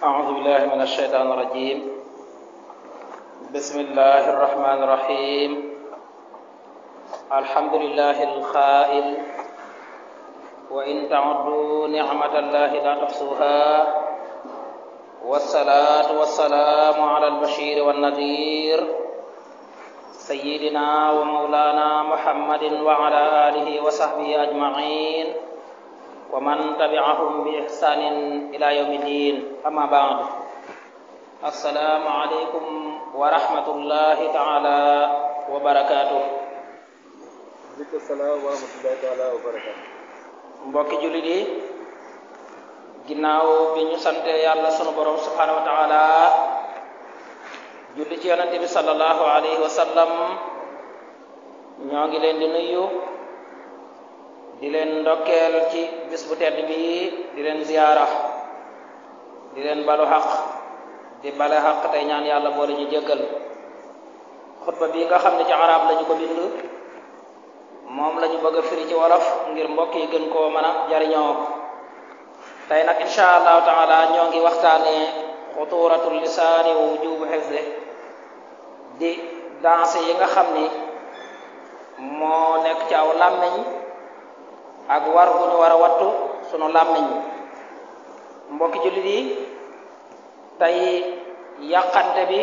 أعوذ بالله من الشيطان الرجيم بسم الله الرحمن الرحيم الحمد لله الخائل وإن تعدوا نعمة الله لا تحصوها والصلاة والسلام على البشير والنذير سيدنا ومولانا محمد وعلى آله وصحبه أجمعين ومن تبعهم بإحسان إلى يوم الدين أما بعد السلام عليكم ورحمة الله تعالى وبركاته. Waaleykum salaam wa rahmatullahi taala wa barakaatu. mbokki jullit yi ginnaaw bi ñu sante yàlla sunu borom subhanahu wa taala julli ci yonente bi sallallahu alayhi wa sallam ñoo ngi leen di nuyu di leen ndokkeel ci bis bu tedd bi di leen ziyaara di leen balu xaq di bale xaq tey ñaan yàlla boole ñu jéggal xutba bi nga xam ne ci arab lañu ko bind moom lañu bëgg a firi ci wolof ngir mbokk yi gën koo mën a jariñoo tey nag insha allahu taala ñoo ngi waxtaanee xuturatul lisaani wa wujubu xifde di danse yi nga xam ni moo nekk ci aw làmmiñ ak war bu ñu war a wattu sunu làmmiñ mbokki jullit yi tey yàqante bi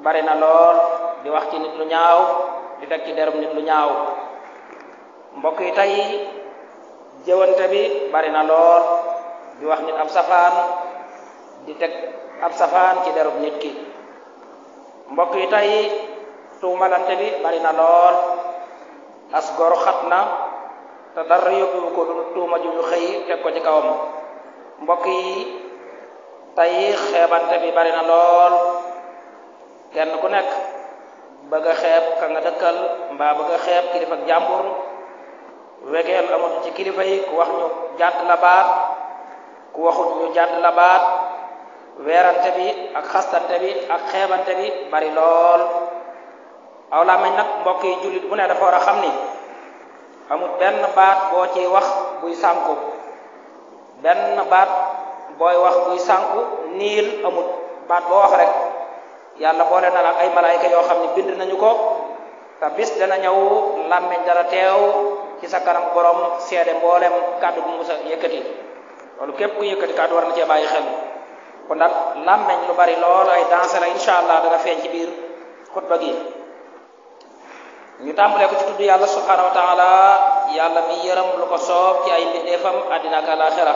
bari na lool di wax ci nit lu ñaaw di teg ci derum nit lu ñaaw mbokk yi tey jëwante bi bari na lool di wax nit ab safaan di teg ab safaan ci derub nit ki mbokk yi tey tuumalante bi bari na lool as gor xat na te dara yóbbu ko lu tuuma ju ñu xëy teg ko ci kawam mbokk yi tey xeebante bi bari na lool kenn ku nekk bëgg a xeeb ka nga dëkkal mbaa bëgg a xeeb kilifa ak jàmbur wegeel amatu ci kilifa yi ku wax ñu jàdd la baat ku waxut ñu jàdd la baat weerante bi ak xastante bi ak xeebante bi bari lool aw làmmiñ nag mbokk yi jullit bu ne dafa war a xam ni amul benn baat boo ci wax buy sànku benn baat booy wax buy sànku niil amul baat boo wax rek yàlla boole na la ak ay malaayka yoo xam ne bind nañu ko te bis dana ñëw làmmiñ dara teew ci sa kanam borom seede mboolem kàddu bu musa yëkkati loolu képp ku yëkkati kàddu war na cee bàyyi xel kon nag làmmiñ lu bari lool ay danse la insha allah dana feeñ ci biir xutba gi ñu tàmbalee ko ci tudd yàlla subhanahu wa taala yàlla mi yërëm lu ko soob ci ay mbindeefam àddina ak alaxira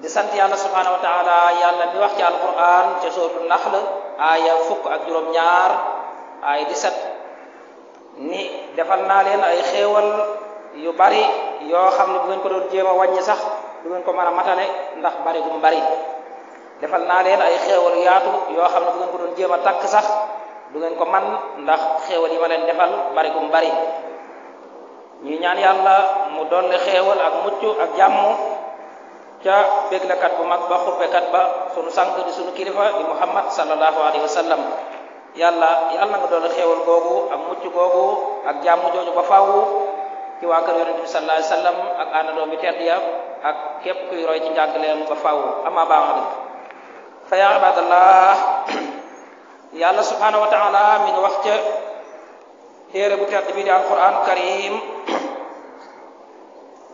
di sant yàlla subhanahu wa taala yàlla mi wax ci alquran ca sootu naxl aaya fukk ak juróom-ñaar aaya 17 ni defal naa leen ay xéewal yu bari yoo xam ne bu ngeen ko doon jéem a wàññi sax du ngeen ko mën a matale ndax bari gum bari defal naa leen ay xéewal yaatu yoo xam ne bu ngeen ko doon jéem a takk sax du ngeen ko man ndax xéewal yi ma leen defal bari gum bari ñuy ñaan yàlla mu dolli xéewal ak mucc ak jàmm ca béglekat bu mag ba xuppekat ba sunu sang di sunu kilifa di muhammad sallallahu alayhi wa sallam yàlla nga dolli xéewal googu ak mucc googu ak jàmm jooju ba faaw ci waa kër yonente bi sallallahu alayhi wa sallam ak àndandoo bi tedd ya ak képp kuy roy ci njàngaleem ba faaw ama ba'd fa ya ibadallah yàlla subhanahu wa taala mi ngi wax ca téere bu tedd bi di alquran karim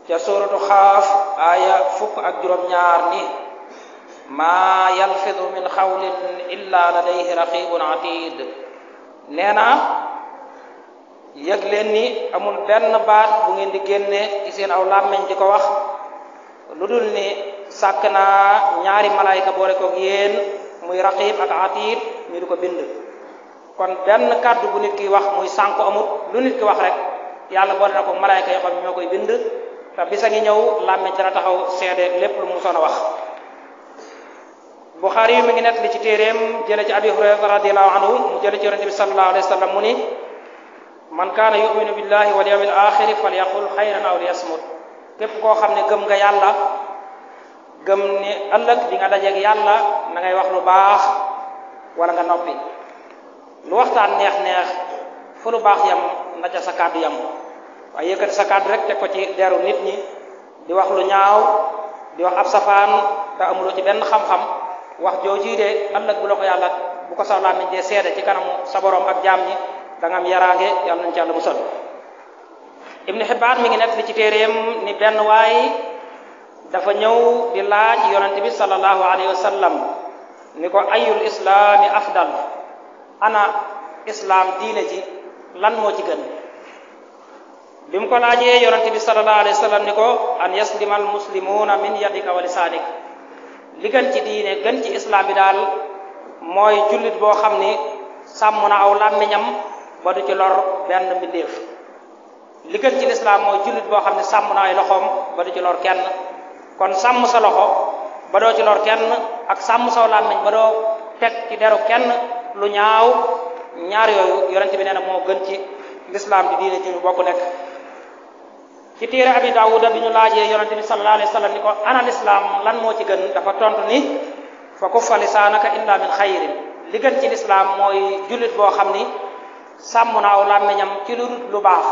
ca suratu xaaf aaya fukk ak juróom-ñaar ni maa yalfidu min xawlin illa ladayhi raqibun atid nee na yëg leen ni amul benn baat bu ngeen di génne ci seen aw làmmeñ di ko wax lu dul ni sàkk naa ñaari malaayka boole koog yéen muy raqib ak atid ñu di ko bind kon benn kàddu bu nit ki wax muy sànku amut lu nit ki wax rek yàlla boole na ko malaayka yoo xam ñoo koy bind te bisa ngi ñëw làmmeñ dana taxaw seede lépp lu mu soon a wax Buxaari yu mi ngi nett li ci téeréem jële ci Abi Hurayra radiyallahu anhu mu jële ci yonente bi sallallahu alayhi wa sallam mu ni man kaana yuminu billahi wal yawmil axiri falyaqul xayran aw liyasmut képp koo xam ne gëm nga yàlla gëm ni ëllëg di nga dajeeg yàlla na ngay wax lu baax wala nga noppi lu waxtaan neex fu lu baax yam na ca sa kàddu yam waaye yëkkati sa kàddu rek teg ko ci deru nit ñi di wax lu ñaaw di wax ab safaan te amuloo ci benn xam-xam wax jooji de ëllëg bu la ko yàlla bu ko sa làmmiñ dee seede ci kanamu sa borom ak jaam ñi da nga am yaraange yàlla nañ ci yàlla musal. Ibn Hibbaan mi ngi nekk li ci téeréem ni benn waay dafa ñëw di laaj yonente bi sallallahu alayhi wa sallam ni ko ayul islaami afdal, ana islam diine ji lan moo ci gën. bi mu ko laajee yonente bi sallallahu alayhi wa sallam ni ko an yaslima al muslimuuna min yadika wa lisaanik, li gën ci diine gën ci islam bi daal mooy jullit boo xam ni sàmm na aw làmmiñam ba du ci lor benn mbindéef. li gën ci lislaam mooy jullit boo xam ne sàmm na ay loxoom ba du ci lor kenn. kon sàmm sa loxo ba doo ci lor kenn ak sàmm saw làmmiñ ba doo teg ci deru kenn lu ñaaw, ñaar yooyu yonente bi nee na moo gën ci lislaam di diine ci ñu bokk nekk. ci téere Abi Daawuda bi ñu laajee yonente bi sallallahu alayhi wa sallam ni ko ana lislaam lan moo ci gën, dafa tontu ni fa kuffa lisaanaka illa min xayrin, li gën ci lislaam mooy jullit boo xam ni sàmm na aw làmmiñam ci lu dul lu baax,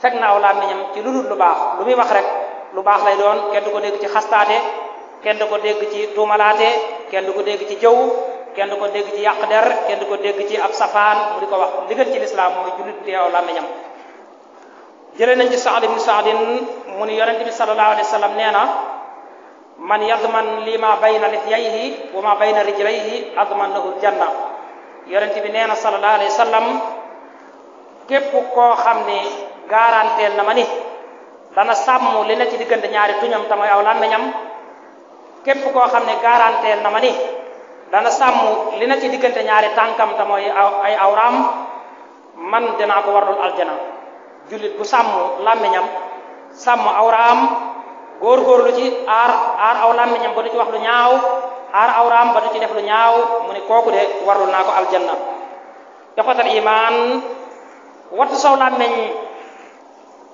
fekk na aw làmmiñam ci lu dul lu baax, lu muy wax rek lu baax lay doon, kenn du ko dégg ci xastaate, kenn du ko dégg ci tuumalaate, kenn du ko dégg ci jëw, kenn du ko dégg ci yàq der, kenn du ko dégg ci ab safaan mu di ko wax. li gën ci lislaam mooy jullit bi aw làmmiñam. jëlee nañ ci Saad ibn Saadin mu ni yonente bi sallallahu alayhi wa sallam nee na man yadman li ma bayna lihyayhi wa ma bayna rijlayhi adman lahu aljanna. yonente bi nee na sallallahu alayhi wa sallam képp koo xam ne garanteel na ma ni dana sàmm li ne ci diggante ñaari tuñam te mooy aw làmmiñam, képp koo xam ne garanteel na ma ni dana sàmm li ne ci diggante ñaari tànkam te mooy ay awraam, man dinaa ko warlul aljana. jullit bu sàmm làmmiñam sàmm awraam góorgóorlu ci aar aw làmmiñam ba du ci wax lu ñaaw, aar awraam ba du ci def lu ñaaw, mu ne kooku de warlul naa ko aljanna. ixwatal iman, wattu saw làmmiñ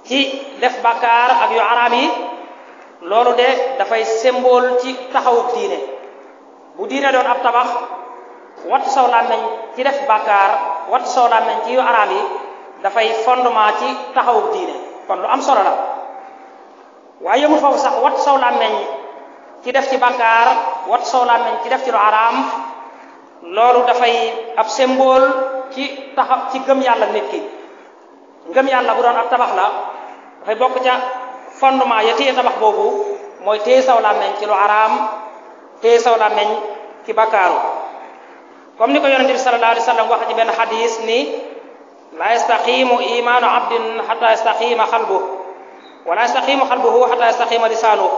ci def bàkkaar ak yu araam yi, loolu de dafay symbole ci taxawub diine. bu diine doon ab tabax, wattu saw làmmiñ ci def bàkkaar, wattu saw làmmiñ ci yu araam yi dafay fondement ci taxawub diine, kon lu am solo la. waaye yëmul foofu sax, wattu saw làmmiñ ci def ci bàkkaar, wattu saw làmmiñ ci def ci lu araam, loolu dafay ab symbole ci taxaw ci gëm yàlla nit ki. ngëm yàlla bu doon ab tabax la, dafay bokk ca fondement ya téye tabax boobu mooy téye saw làmmiñ ci lu araam, téye saw làmmiñ ci bakkaaru. comme ni ko yonente bi sallallahu alayhi wa sallam wax ci benn xadis ni la yastaqimu imaanu abdin xata yastaqima xalbuhu wala yastaqimu xalbuhu xata yastaqima lisaanuhu.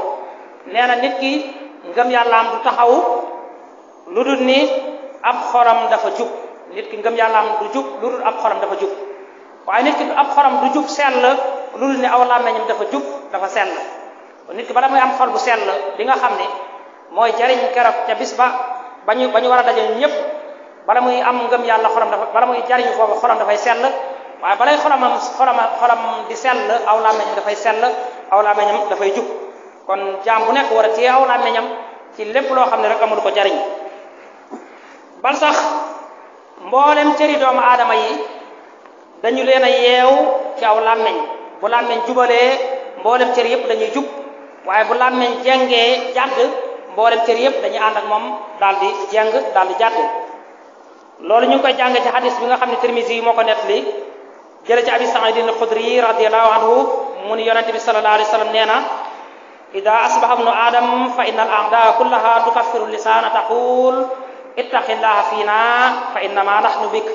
nee na nit ki ngëm yàllaam du taxaw lu dul ni ab xolam dafa jub. nit ki ngëm yàllaam du jub lu dul ab xolam dafa jub. waaye nit ki ab xolam du jub sell lu dul ni aw làmmiñam dafa jub dafa sell. nit ki bala muy am xol bu sell bi nga xam ne mooy jariñ keroog ca bis ba ñu war a daje ñëpp, bala muy am ngëm yàlla xolam dafa bala muy jariñu foofu xolam dafay sell. waaye balay xolam di sell aw làmmiñam dafay sell, aw làmmiñam dafay jub. kon jaam bu nekk war a téye aw làmmiñam ci lépp loo xam ne rek amul ko jariñ. bal sax mboolem cëri doomu aadama yi dañu leen a yeew ci aw làmmiñ. bu làmmiñ jubalee mboolem cër yëpp dañuy jub, waaye bu làmmiñ jengee jàdd mboolem cër yëpp dañuy ànd ak moom daal di jeng daal di jàdd. loolu ñu ngi koy jàng ci hadis bi nga xam ne Tirmisi yi moo ko nettali, jële ci Abi Saïdin al-Xudri radiyallahu anhu mu ni yonente bi sallallahu alayhi wa sallam nee na ida asbaha ibnu adam fa inna al a'daa kullaha tukaffiru lisaana taqul ittaqillaha fiina fa innama nahnu bik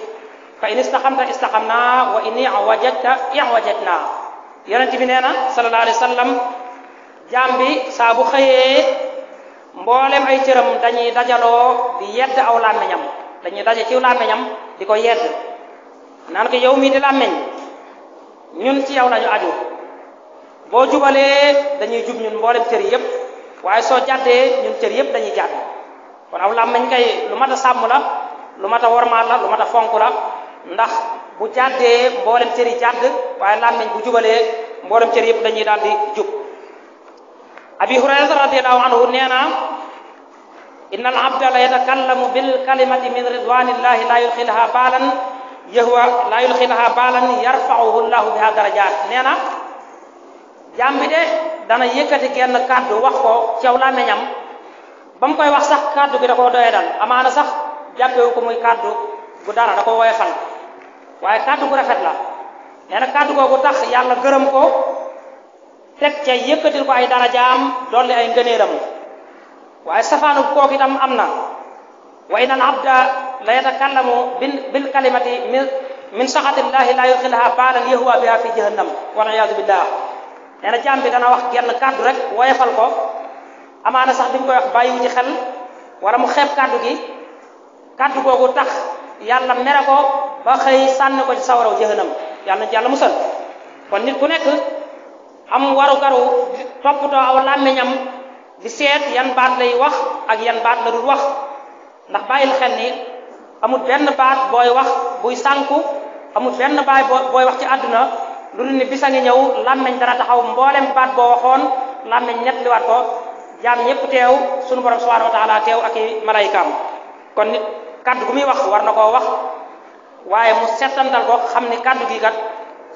fa in istaqamta istaqamna wa in i'wajadta i'wajadna. yonente bi nee na sallallahu alayhi wa sallam jaam bi saa bu xëyee mboolem ay cëram dañuy dajaloo di yedd aw làmmiñam, dañuy daje ci làmmiñam di ko yedd naan ko yow mii di làmmiñ ñun ci yow lañu aju, boo jubalee dañuy jub ñun mboolem cër yëpp, waaye soo jàddee ñun cër yëpp dañuy jàdd. kon aw làmmiñ kay lu mat a sàmm la, lu mat a wormaal la, lu mat a fonk la, ndax bu jàddee mboolem cër yi jàdd, waaye làmmiñ bu jubalee mboolem cër yëpp dañuy daal di jub. Abi Hurayrata radiyallahu anhu nee na inna al abda la yatakallamu bil kalimati min ridwanillahi la yulxilaha baalan yarfa'uhu llahu biha darajat. nee na jaam bi de dana yëkkati genn kàddu wax ko ci aw làmmiñam ba mu koy wax sax kàddu gi da koo doye dal amaana sax jàppewu ko muy kàddu gu dara da ko woyofal waaye kàddu gu rafet la nee na kàddu googu tax yàlla gërëm ko teg ca yëkkatil ko ay darajaam dolli ay ngëneelam waaye safaanu kooku itam am na wa inna al abda la yatakallamu bil kalimati min saxatillahi la yudxilha baalan yahwa biha fi jahannam wal iyaazu billah nee na jaam bi dana wax genn kàddu rek woyofal ko amaana sax bi mu koy wax bàyyiwu ci xel wala mu xeeb kàddu gi kàddu googu tax yàlla mere ko ba xëy sànni ko ci sawaraw jahannam yàlla na ci yàlla musal kon nit ku nekk am waru garu toppatoo aw làmmiñam di seet yan baat lay wax ak yan baat la dul wax ndax bàyyil xel ni amul benn baat booy wax buy sànku amul benn baat booy wax ci àdduna lu dul ni bisa ngi ñëw làmmiñ dana taxaw mboolem baat boo waxoon làmmiñ ñett liwaat ko jaam ñëpp teew sunu borom subhanahu wa taala teew ak i malaykaam kon nit kaddu gu muy wax war na koo wax waaye mu settantal ko xam ni kaddu gi kat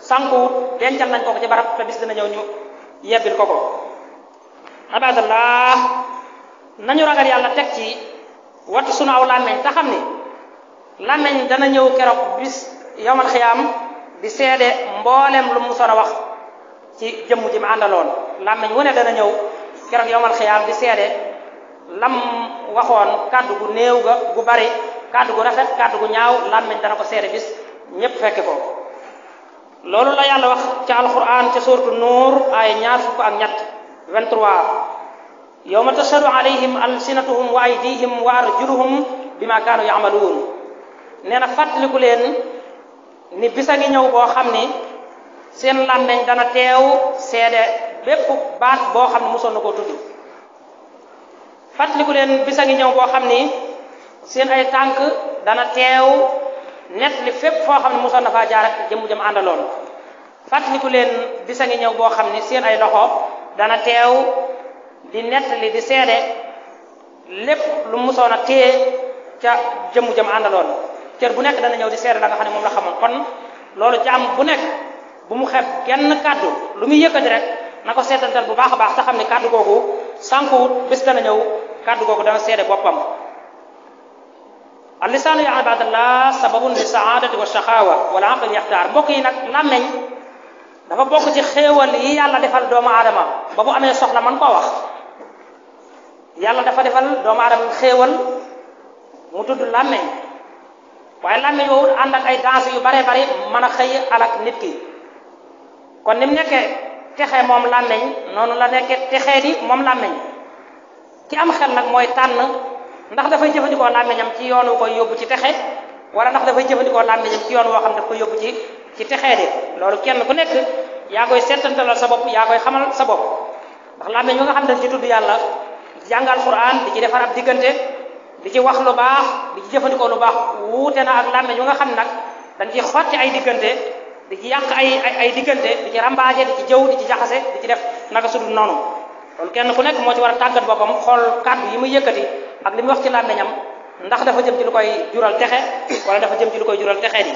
sànkuwut dencal nañ ko ci barab te bis dina ñëw ñu yebbil ko abadallah nañu ragal yàlla teg ci wattu sunu aw làmmeñ te xam ni làmmeñ dana ñëw keroog bis yowmal xiyaam di seede mboolem lu mu son a wax ci jëmm ji mu àndaloon làmmeñ wu ne dana ñëw keroog yowmal xiyaam di seede lam waxoon kàddu gu néew ga gu bari kàddu gu rafet kàddu gu ñaaw làmmeñ dana ko seede bis ñépp fekke ko loolu la yàlla wax ci alquran ci suuratu nuur ay 23 yawma tashhadu alayhim alsinatuhum wa aydihim wa arjuluhum bima kaanu ya'maluun nee na fàttaliku leen ni bisa ngi ñëw boo xam ni seen làmmeñ dana teew seede bépp baat boo xam ne mosoon na koo tudd fàttaliku leen bisa ngi ñëw boo xam ni seen ay tànk dana teew net li fépp foo xam ne mosoon na faa jaar ak jëm àndaloon fàttaliku leen bisa ngi ñëw boo xam ni seen ay loxo dana teew di net li di seede lépp lu mosoon a téye ca jëm àndaloon cër bu nekk dana ñëw di seede la nga xam ne moom la xamoon kon loolu jaam bu nekk bu mu xeeb genn kàddu lu muy yëkkati rek na ko seetantal bu baax a baax te xam ne kàddu googu sànkuwut bés dana ñëw kàddu googu dana seede boppam al lisaanu ya ibadallah sababun li saadati wa shaqawa wal aql yaxtaar mbokk yi nag làmmeñ dafa bokk ci xéewal yi yàlla defal doomu aadama ba bu amee soxla man koo wax yàlla dafa defal doomu aadama xéewal mu tudd làmmeñ waaye làmmeñ woowu ànd ak ay danse yu bare bari mën a xëy alak nit ki kon ni mu nekkee texe moom làmmeñ noonu la nekkee texee di moom làmmeñ ki am xel nag mooy tànn ndax dafay jëfandikoo làmmeñam ci yoon wu koy yóbbu ci texe wala ndax dafay jëfandikoo làmmeñam ci yoon woo xam daf koy yóbbu ci texee de loolu kenn ku nekk yaa koy seetantalal sa bopp yaa koy xamal sa bopp ndax làmmeñ yu nga xam dañ ci tudd yàlla di jàngal Qur'an di ci defar ab diggante di ci wax lu baax di ci jëfandikoo lu baax wuute na ak làmmeñ yu nga xam nag dañ ci xotti ay diggante di ci yàq ay diggante di ci rambaaje di ci jëw di ci jaxase di ci def naka sudul noonu loolu kenn ku nekk moo ci war a tàggat boppam xool kàddu yi muy yëkkati ak li muy wax ci làmmeñam ndax dafa jëm ci lu koy jural texe wala dafa jëm ci lu koy jural texe di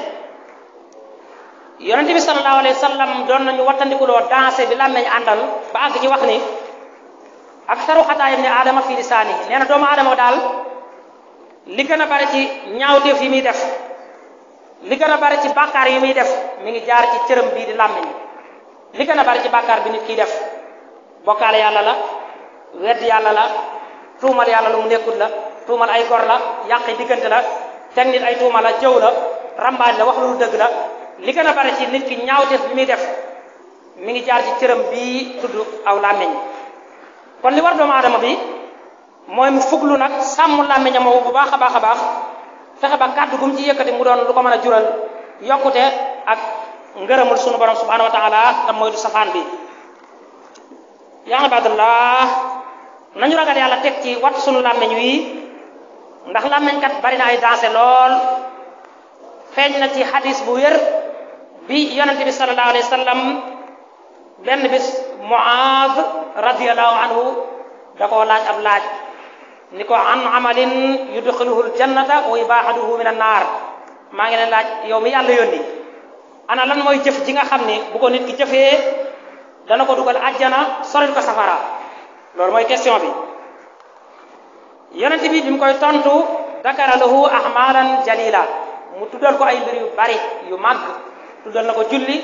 yonente bi sallallahu alayhi wa sallam doon nañu wattandikuloo danse bi làmmeñ àndal ba àgg ci wax ni aktaru xataayam ne aadama fii lisaani nee na doomu aadama daal li gën a bari ci ñaawteef yi muy def li gën a bari ci bàkkaar yi muy def mi ngi jaar ci cërëm bii di làmmeñ li gën a bari ci bàkkaar bi nit kiy def bokkaale yàlla la wedd yàlla la tuumal yàlla lu mu nekkut la tuumal ay gor la yàqi diggante la teg nit ay tuuma la jëw la rambaaj la wax lu dëgg la li gën a bari ci nit ki ñaawteef bi muy def mi ngi jaar ci cërëm bii tudd aw làmmeñ kon li war doomu aadama bi mooy mu fuglu nag sàmm làmmeñam moomu bu baax a baax a baax fexe ba kàddu gum ci yëkkati mu doon lu ko mën a jural yokkute ak ngërëmul sunu borom subhanahu wa taala tam mooy du safaan bi yaa ibadallah nañu ragal yàlla teg ci wat sunu làmmeñ wi ndax làmmeñ kat bari na ay danse lool feeñ na ci hadis bu wér bi yonente bi sallallahu alayhi wa sallam benn bis Muaaz radiyallahu anhu da koo laaj ab laaj ni ko an amalin yudxiluhu aljannata wa ibaaduhu min annaar maa ngi leen laaj yow mi yàlla yónni ana lan mooy jëf ji nga xam ni bu ko nit ki jëfee dana ko dugal àjjana soril ko safara loolu mooy question bi yonent bi bi mu koy tontu dakara lahu ahmalan jalila mu tuddal ko ay mbir yu bari yu màgg tuddal na ko julli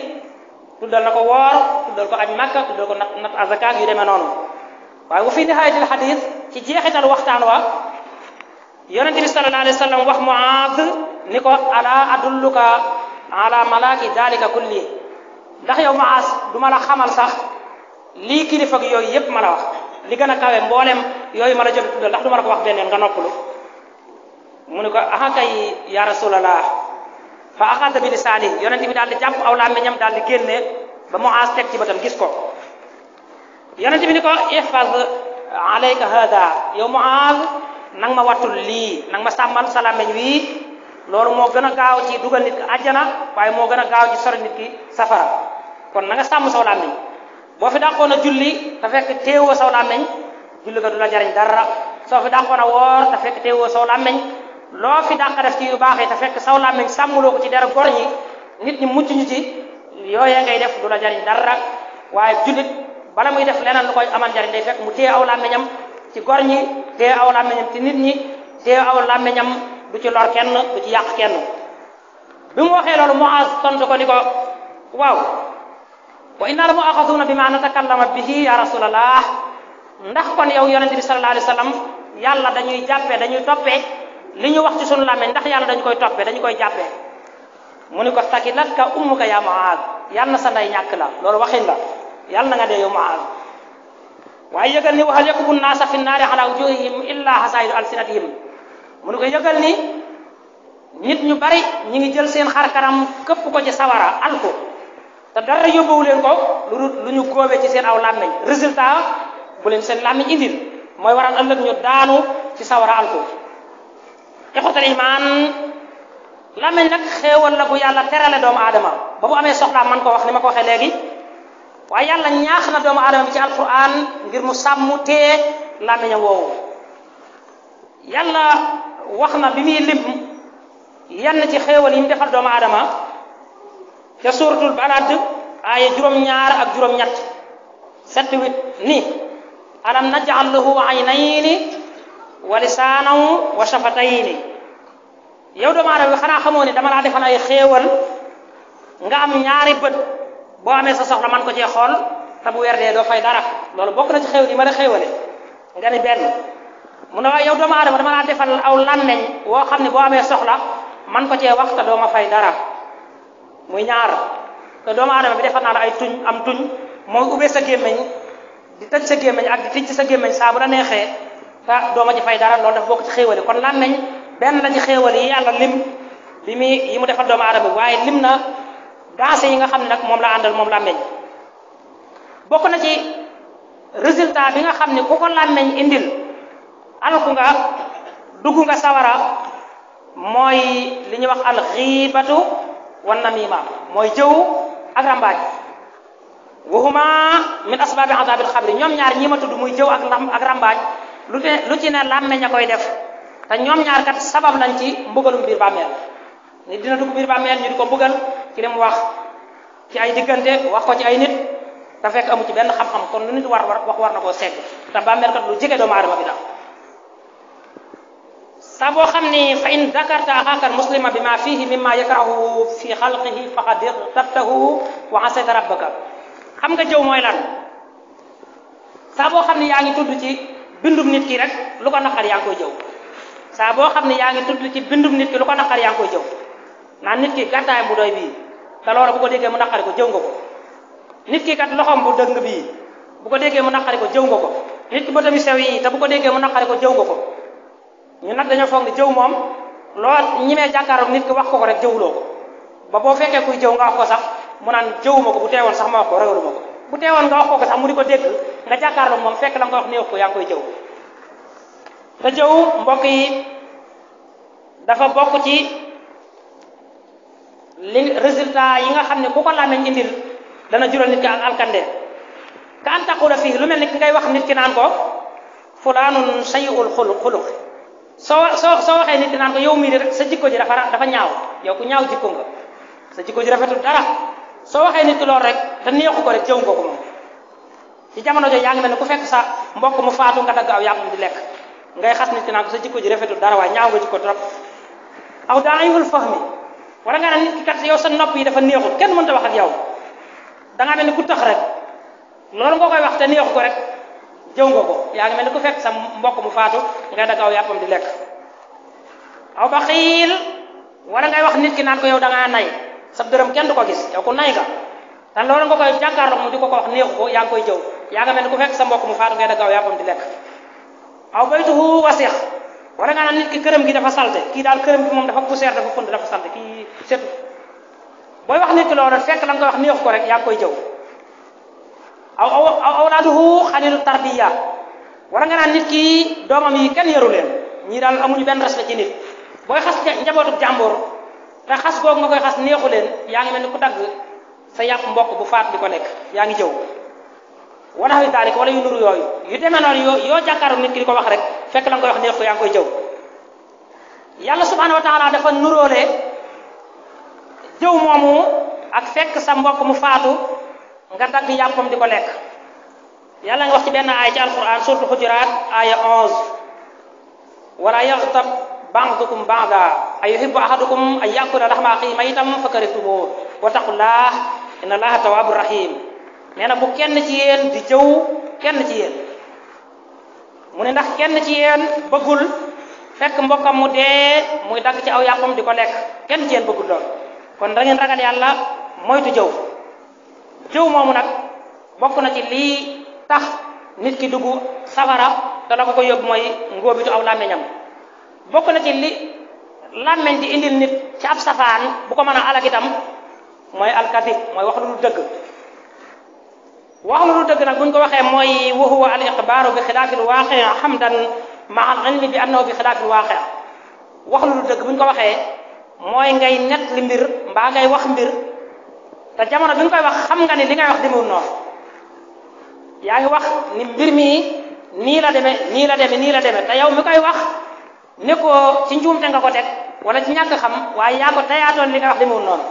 tuddal na ko woor tuddal ko aj makka tuddal ko nat azaka yu demee noonu waaye bu fi nihayatil hadith ci jeexital waxtaan wa yonent bi sallallahu alayhi wa sallam wax Muaaz ni ko ala adulluka ala malaki dalika kulli ndax yow Muaaz du ma la xamal sax lii kilifa ak yooyu yépp ma la wax li gën a kawe mboolem yooyu ma la jot tuddal ndax du ma la ko wax benn yoon nga noppalu mu ne ko aha kay ya rasulallah fa axada bi lisaani yonent bi daal di jàpp aw làmmiñam daal di génne ba Muaaz teg ci bëtam gis ko yonent bi ni ko ihfaz alayka hada yow Muaaz nang ma wattul lii nang ma sàmmal sa làmmiñ wii loolu moo gën a gaaw ci dugal nit ki àjjana waaye moo gën a gaaw ci sori nit ki safara kon na nga sàmm saw làmmiñ boo fi dàqoon a julli te fekk teewoo saw làmmiñ julli ga du la jariñ dara soo fi dàqoon a woor te fekk teewoo saw làmmiñ loo fi dàq def ci yu baax yi te fekk saw làmmiñ sàmmuloo ko ci dara gor ñi nit ñi mucc ñu ci yooyee ngay def du la jariñ dara waaye jullit bala muy def leneen lu koy amal jariñ day fekk mu téye aw làmmiñam ci gor ñi téye aw làmmiñam ci nit ñi téye aw làmmiñam du ci lor kenn du ci yàq kenn bi mu waxee loolu Muaaz tontu ko ni ko waaw wa inna la mu'axazuuna bima natakallama bihi ya rasulallah ndax kon yow yonente bi sallallahu alayhi wa sallam yàlla dañuy jàppee dañuy toppee li ñu wax ci sunu làmmiñ ndax yàlla dañu koy toppee dañu koy jàppee mu ni ko sakilatka ummuka ya Muaaz yàlla na sa ndey ñàkk la loolu waxin la yàlla na nga dee yow Muaaz waaye yëgal ni waxal yakubu naasa fi naari ala wujuhihim illa hasaidu alsinatihim mu ni ko yëgal ni nit ñu bari ñi ngi jël seen xar kanam këpp ko ci sawara alko te dara yóbbuwu leen ko lu ñu góobee ci seen aw làmmiñ résultat bu leen seen làmmiñ indil mooy waral ëllëg ñu daanu ci sawara alko ixwatal iman làmmiñ nag xéewal la bu yàlla terale doomu aadama ba bu amee soxlaa man ko wax ni ma ko waxee léegi waaye yàlla ñaax na doomu aadama bi ci alquran ngir mu sàmm tee làmmiñam woowu yàlla wax na bi muy lim yenn ci xéewal yi mu defal doomu aadama te suuratul balad aaya juróom-ñaar ak juróom-ñett 7-8 ni alam naj'al lahu aynayni wa lisaanan wa shafatayni yow doomu aadama bi xanaa xamoo ni dama laa defal ay xéewal nga am ñaari bët boo amee sa soxla man ko cee xool te bu weer dee doo fay dara loolu bokk na ci xéewal yi ma la xéewale nga ni benn mu ne waaye yow doomu aadama dama laa defal aw làmmeñ woo xam ne boo amee soxla man ko cee wax te doo ma fay dara muy ñaar te doomu aadama bi defal naa la ay tuñ am tuñ mooy ubbee sa gémmeñ di tëj sa gémmeñ ak di tëj sa gémmeñ saa bu la neexee te doo ma ci fay dara loolu dafa bokk ci xéewal yi kon làmmeñ benn la ci xéewal yi yàlla lim bi muy yi mu defal doomu aadama bi waaye lim na dansé yi nga xam ne nag moom la àndal moom làmmeñ bokk na ci résultat bi nga xam ne ku ko làmmeñ indil alku nga dugg nga sawara mooy li ñuy wax al xiibatu wan namima mooy jëw ak rambaaj waxuma min asbaabi azabil xabri ñoom ñaar ñi ma tudd muy jëw ak rambaaj lu ci ne làmmeñ a koy def te ñoom ñaar kat sabab lañ ci mbugalum biir bàmmeel nit dina dugg biir bàmmeel ñu di ko mbugal ci li mu wax ci ay diggante wax ko ci ay nit te fekk amu ci benn xam-xam kon lu nit war na koo segg te bàmmeel kat lu jege doomu aadama bi daal saa boo xam ni fa in dakarta axaaka muslima bi ma fihi mimma yakrahu fi xalqihi faqad tabtahu wa asayta rabbaka xam nga jëw mooy lan saa boo xam ni yaa ngi tudd ci bindum nit ki rek lu ko naqar yaa ngi koy jëw saa boo xam ni yaa ngi tudd ci bindum nit ki lu ko naqar yaa ngi koy jëw naan nit ki gàttaay bu doy bii te loolu bu ko déggee mu naqari ko jëw nga ko nit ki kat loxoom bu dëng bii bu ko déggee mu naqari ko jëw nga ko nit ki bëtam yu sew yi te bu ko déggee mu naqari ko jëw nga ko ñu nag dañoo foog ni jëw moom loo ñimee jàkkaaroog nit ki wax ko rek jëwuloo ko ba boo fekkee kuy jëw nga wax ko sax mu naan jëwuma ko bu teewoon sax ma wax ko ragaluma ko bu teewoon nga wax ko sax mu di ko dégg nga jàkkaarloog moom fekk la nga wax néew ko yaa ngi koy jëw te jëw mbokk yi dafa bokk ci li résultat yi nga xam ne ku ko làmmeñ indil dana jural nit ki ak alkande ka an taqula fii lu mel ni ki ngay wax nit ki naan ko fulaanun sayyi'ul xuluq soo waxee nit ki naan ko yow mii de rek sa jikko ji dafa ñaaw yow ku ñaaw jikko nga sa jikko ji rafetul dara soo waxee nit ki loolu rek te neexu ko rek jëw nga ko moom ci jamono jooju yaa ngi mel ne ku fekk sa mbokk mu faatu nga dagg aw yàppam di lekk ngay xas nit ki naan ko sa jikko ji rafetul dara waaye ñaaw nga jikko trop aw daayiful fahmi wala nga naan nit ki kat yow sa nopp yi dafa neexul kenn mënta wax ak yow da ngaa mel ni ku tax rek loolu nga koy wax te neexu ko rek jëw nga ko yaa ngi mel ni ku fekk sa mbokk mu faatu ngay daggaw yàppam di lekk aw baxiil wala ngay wax nit ki naan ko yow da ngaa nay sa dërëm kenn du ko gis yow ku nay nga te loolu nga koy jàkkaarloo mu di ko wax neexu ko yaa ngi koy jëw yaa nga mel ni ku fekk sa mbokk mu faatu ngay daggaw yàppam di lekk aw baytuhu wasix wala nga naan nit ki këram gi dafa salte kii daal këram gi moom dafa poussière dafa pënd dafa salte kii setu booy wax nit ki loolu fekk la nga koy wax neexu ko rek yaa ngi koy jëw aw awlaaduhu xalilu tarbiya wala nga naan nit ki doomam yi kenn yaru leen ñii daal amuñu benn respect ci nit booy xas njabootu jàmbur te xas googu nga koy xas neexu leen yaa ngi mel ni ku dagg sa yàpp mbokk bu faat di ko lekk yaa ngi jëw wala wi daalik wala yu nuru yooyu yu demee noonu yoo jàkkaaru nit ki di ko wax rek fekk la nga koy wax neexu ko yaa ngi koy jëw yàlla subhanahu wa taala dafa nuróole jëw moomu ak fekk sa mbokk mu faatu nga dagg yàppam di ko lekk yàlla nga wax ci benn aaya ci alquran suratul hujurat aaya 11 wala yaghtab ba'dukum ba'da ayuhibbu ahadukum an yakula lahma akhihi maytan fakarihtumuh wa taqullah inna allaha tawwabur rahim nee na bu kenn ci yéen di jëw kenn ci yéen mu ne ndax kenn ci yéen bëggul fekk mbokkam mu dee muy dagg ci aw yàppam di ko lekk kenn ci yéen bëggul lool kon da ngeen ragal yàlla moytu jëw jëw moomu nag bokk na ci lii tax nit ki dugg safara te la ko yóbbu mooy ngóobitu aw làmmiñam bokk na ci li làmmiñ di indil nit ci ab safaan bu ko mën a alag itam mooy alkadib mooy wax lu dul dëgg wax lu dul dëgg nag buñ ko waxee mooy wa huwa al iqbaaru bi xilaafil waaqi hamdan maa al ilmi bi annahu bi xilaafil waaqi wax lu dul dëgg buñ ko waxee mooy ngay net li mbir mbaa ngay wax mbir te jamono bi nga koy wax xam nga ni li ngay wax demewul noonu yaa ngi wax ni mbir mi nii la demee nii la demee nii la demee te yow mi koy wax ne ko ci njuumte nga ko teg wala ci ñàkk xam waaye yaa ko tayaatoon li ngay wax demewul noonu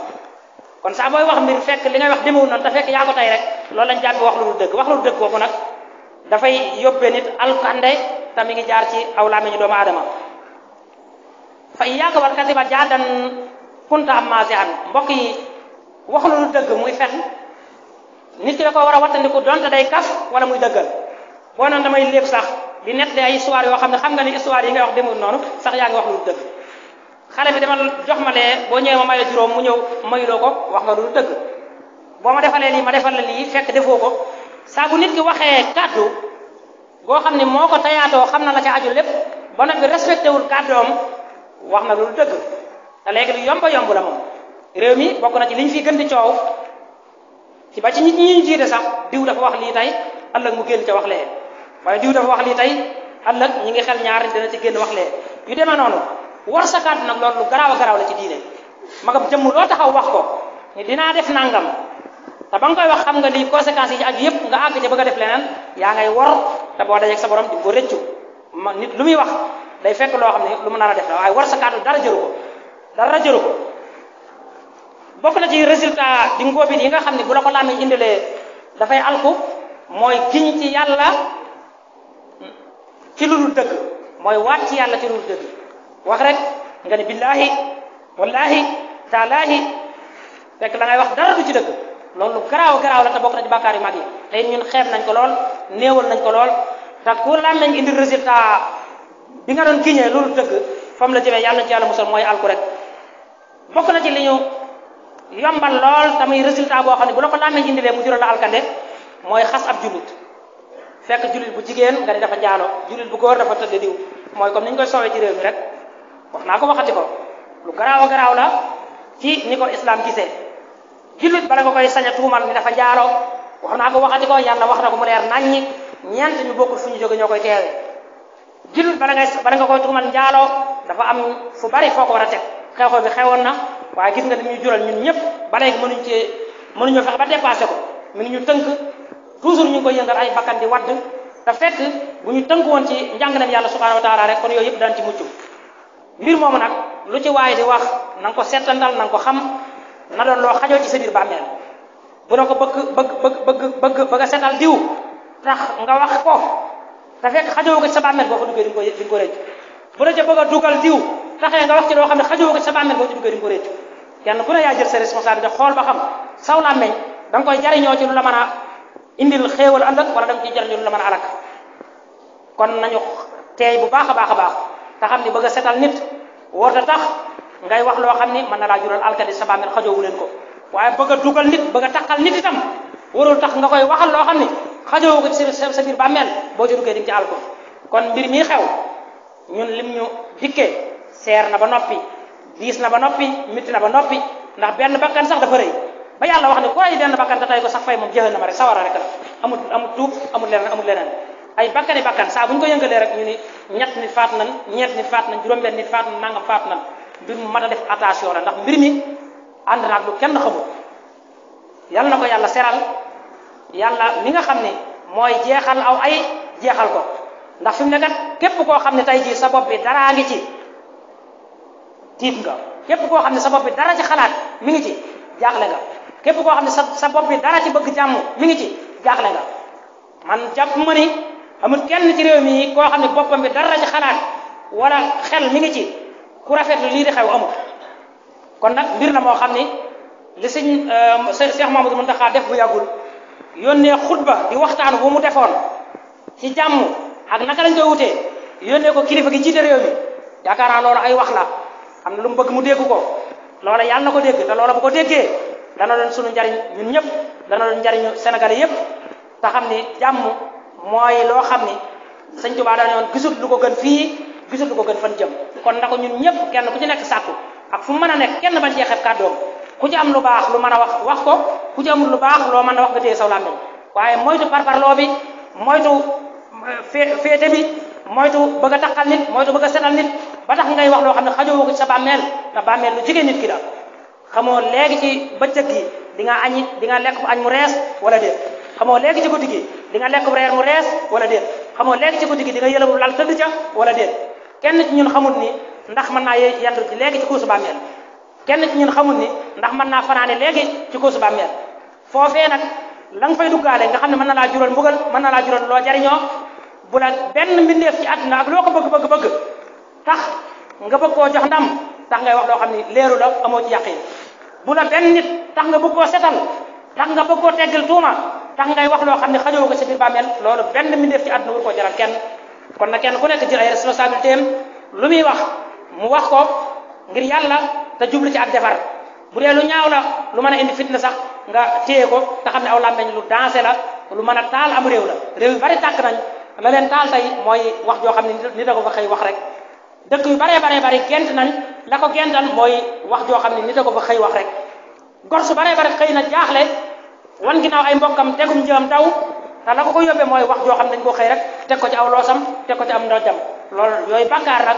kon saa booy wax mbir fekk li ngay wax demewul noonu te fekk yaa ko tey rek loolu lañ jàpp wax lu dul dëgg wax lu dul dëgg kooku nag dafay yóbbee nit alkande te mi ngi jaar ci aw làmmiñu doomu aadama fa iyyaaka wal kadiba jaadan kunta ammaasihan mbokk yi wax lu dul dëgg muy fen nit ki da ko war a wattandiku donte day kaf wala muy dëggal boo noonu damay lépp sax di net ay histoire yoo xam ne xam nga ni histoire yi ngay wax demul noonu sax yaa ngi wax lu dul dëgg xale bi dama jox ma lee boo ñëwee ma may la juróom mu ñëw mayuloo ko wax nga lu dul dëgg boo ma defalee lii ma defal la lii fekk defoo ko saa bu nit ki waxee kàddu boo xam ne moo ko tayaatoo xam na la ca aju lépp ba noppi respecté wul kàddoom wax na lu dul dëgg te léegi lu yomba yomb la moom réew mi bokk na ci li ñu fi gën di coow ci ba ci nit ñi ñu jiite sax diw dafa wax lii tey ëllëg mu génn ca wax lee waaye diw dafa wax lii tey ëllëg ñi ngi xel ñaar dina ci génn wax lee yu demee noonu war sa kàddu nag loolu lu garaaw a garaaw la ci diine magam jëmm loo taxaw wax ko ni dinaa def nangam te ba nga koy wax xam nga lii conséquences yi ci ak yëpp nga àgg ca bëgg a def leneen yaa ngay wor te boo dajeeg sa borom di ko rëccu nit lu muy wax day fekk loo xam ne lu mu nar a def la waaye war sa kàddu dara jëru ko bokk na ci résultat di ngóobit yi nga xam ne bu la ko làmmiñ indilee dafay alku mooy giñ ci yàlla ci lu dul dëgg mooy waat ci yàlla ci lu dul dëgg wax rek nga ni billaahi wallaahi taalaahi fekk la ngay wax dara du ci dëgg loolu lu garaaw la te bokk na ci bàkkaar yu mag yi tey ñun xeeb nañ ko lool néewal nañ ko lool te ku làmmiñ indi résultat bi nga doon giñee lu dul dëgg fam la jëmee yàlla ci yàlla musal mooy alku rek bokk na ci li ñu yombal lool tamit résultat boo xam ne bu la ko làmmiñ indilee mu jural la alkande mooy xas ab jullit fekk jullit bu jigéen nga ni dafa njaalo jullit bu góor dafa tëdd diw mooy comme ni ñu koy soowee ci réew mi rek wax naa ko waxati ko lu garaaw la ci ni ko islam gisee jullit bala nga koy sañ a tuumal ni dafa njaalo wax naa ko waxati ko yàlla wax na ko mu leer naññi ñeent ñu bokkul fu ñu jóge ñoo koy teewe jullit bala nga koy tuumal njaalo dafa am fu bari foo ko war a teg xew-xew bi xewoon na waaye gis nga li muy jural ñun ñëpp ba léegi mënuñoo fexe ba dépassé ko mi ngi ñu tënk toujours ñu ngi koy yëngal ay bakkan di wadd te fekk bu ñu tënk woon ci njàngaleem yàlla subhanahu wa taala rek kon yooyu yëpp daan ci mucc mbir moomu nag lu ci waaye di wax na nga ko seetantal na nga ko xam na doon loo xajoo ci sa biir bàmmeel bu na ko bëgg a seetal diw tax nga wax ko te fekk xajoo ko ci sa bàmmeel boo fa duggee di nga ko rëcc bu la ca bëgg a dugal diw taxee nga wax ci loo xam ne xajoo ko ci sa bàmmeel boo ci duggee di nga ko rëcc kenn ku ne yaa jël sa responsabilité xool ba xam saw làmmeñ da nga koy jariñoo ci lu la mën a indil xéewal ëllëg wala da nga ciy jariñoo lu la mën a alak kon nañu teey bu baax a baax a baax te xam ni bëgg a setal nit warta tax ngay wax loo xam ni mën na laa jural alkali sa bàmmeel xajoowu leen ko waaye bëgg a dugal nit bëgg a takkal nit itam warul tax nga koy waxal loo xam ni xajoowu ko ci sa biir bàmmeel boo ci duggee di nga ci alko kon mbir mii xew ñun lim ñu dikkee seer na ba noppi diis na ba noppi mitti na ba noppi ndax benn bakkan sax dafa rëy ba yàlla wax ne ku ay benn bakkan te tey ko sax fay moom jahannama rek sawara rek la amul tuub amul leneen ay bakkani bakkan saa bu ñu ko yëngalee rek ñu ni ñett nit faat nan ñeent nit faat nan juróom-benn nit faat nan nangam faat nan mbir mu mat a def attention la ndax mbir mi ànd naag lu kenn xamul yàlla na ko yàlla seral yàlla mi nga xam ne mooy jeexal aw ay jeexal ko ndax fi mu ne kat képp koo xam ne tey jii sa bopp bi daraa ngi ci tiit nga képp koo xam ne sa bopp bi dara ci xalaat mi ngi ci jaaxle nga képp koo xam ne sa bopp bi dara ci bëgg jàmm mi ngi ci jaaxle nga man jàpp ma ni amul kenn ci réew mi koo xam ne boppam bi dara ci xalaat wala xel mi ngi ci ku rafetlu lii di xew amul kon nag mbir la moo xam ni li sëñ Cheikh Mamadou Mountakha def bu yàggul yónnee xutba di waxtaan bu mu defoon ci jàmm ak naka lañ koy wutee yónnee ko kilifa gi jiite réew mi yaakaar naa loolu ay wax la am na lu mu bëgg mu dégg ko loola yàlla na ko dégg te loola bu ko déggee dana doon sunu njariñ ñun ñëpp dana doon njariñu Sénégalais yëpp te xam ni jàmm mooy loo xam ni sëñ Tuubaa dañu woon gisut lu ko gën fii gisut lu ko gën fan jëm kon na ko ñun ñëpp kenn ku ci nekk sàkku ak fu mu mën a nekk kenn bañ cee xeeb kàddoom ku ci am lu baax lu mën a wax ko ku ci amul lu baax loo mën a wax nga téye saw làmmiñ waaye moytu parparloo bi moytu féete bi moytu bëgg a taxal nit moytu bëgg a setal nit ba tax ngay wax loo xam ne xajoo ko ci sa bàmmeel ndax bàmmeel lu jigéen nit ki la xamoo léegi ci bëccëg gi di nga añi di nga lekk bu añ mu rees wala déet xamoo léegi ci guddi gi di nga lekk bu reer mu rees wala déet xamoo léegi ci guddi gi di nga yëlëbu lal tëdd ca wala déet kenn ci ñun xamul ni ndax mën naa yendu ci léegi ci kuusu bàmmeel kenn ci ñun xamul ni ndax mën naa fanaane léegi ci kuusu bàmmeel foofee nag la nga fay duggaale nga xam ne mën na laa jural mbugal mën na laa jural loo jariñoo bu la benn mbindeef ci àdduna ak loo ko bëgg tax nga bëgg koo jox ndam tax ngay wax loo xam ni leeru la amoo ci yàqin bu la benn nit tax nga bëgg koo setal tax nga bëgg koo teggil tuuma tax ngay wax loo xam ne xajoo ko ci biir bàmmeel loolu benn mbindeef ci àdduna war koo jaral kenn kon nag kenn ku nekk jël ay responsabilité am lu muy wax mu wax ko ngir yàlla te jublu ci ak defar bu dee lu ñaaw la lu mën a indi fitna sax nga téye ko te xam ne aw làmmeñ lu dansé la lu mën a taal am réew la réew yu bari tàkk nañ la leen taal tey mooy wax joo xam ne ni da ko fa xëy wax rek dëkk yu baree bari gent nañ la ko gental mooy wax joo xam ne ni da ko fa xëy wax rek gor su baree bari xëy na jaaxle wan ginnaaw ay mbokkam tegum jëm daw te la ko yóbbee mooy wax joo xam ne dañ ko xëy rek teg ko ci aw loosam teg ko ci am ndojam loolu yooyu bàkkaar nag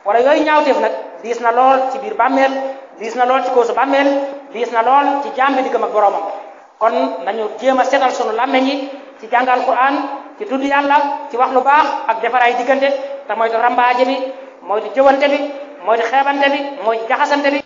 wala yooyu ñaawteef nag diis na lool ci biir bàmmeel diis na lool ci koosu bàmmeel diis na lool ci jaam bi diggam ak boroomam kon nañu jéem a setal sunu làmmeñ yi ci jàngal Qur'an ci tudd yàlla ci wax lu baax ak defar ay diggante te moytu rambaaje bi moytu jëwante bi moytu xeebante bi moytu jaxasante bi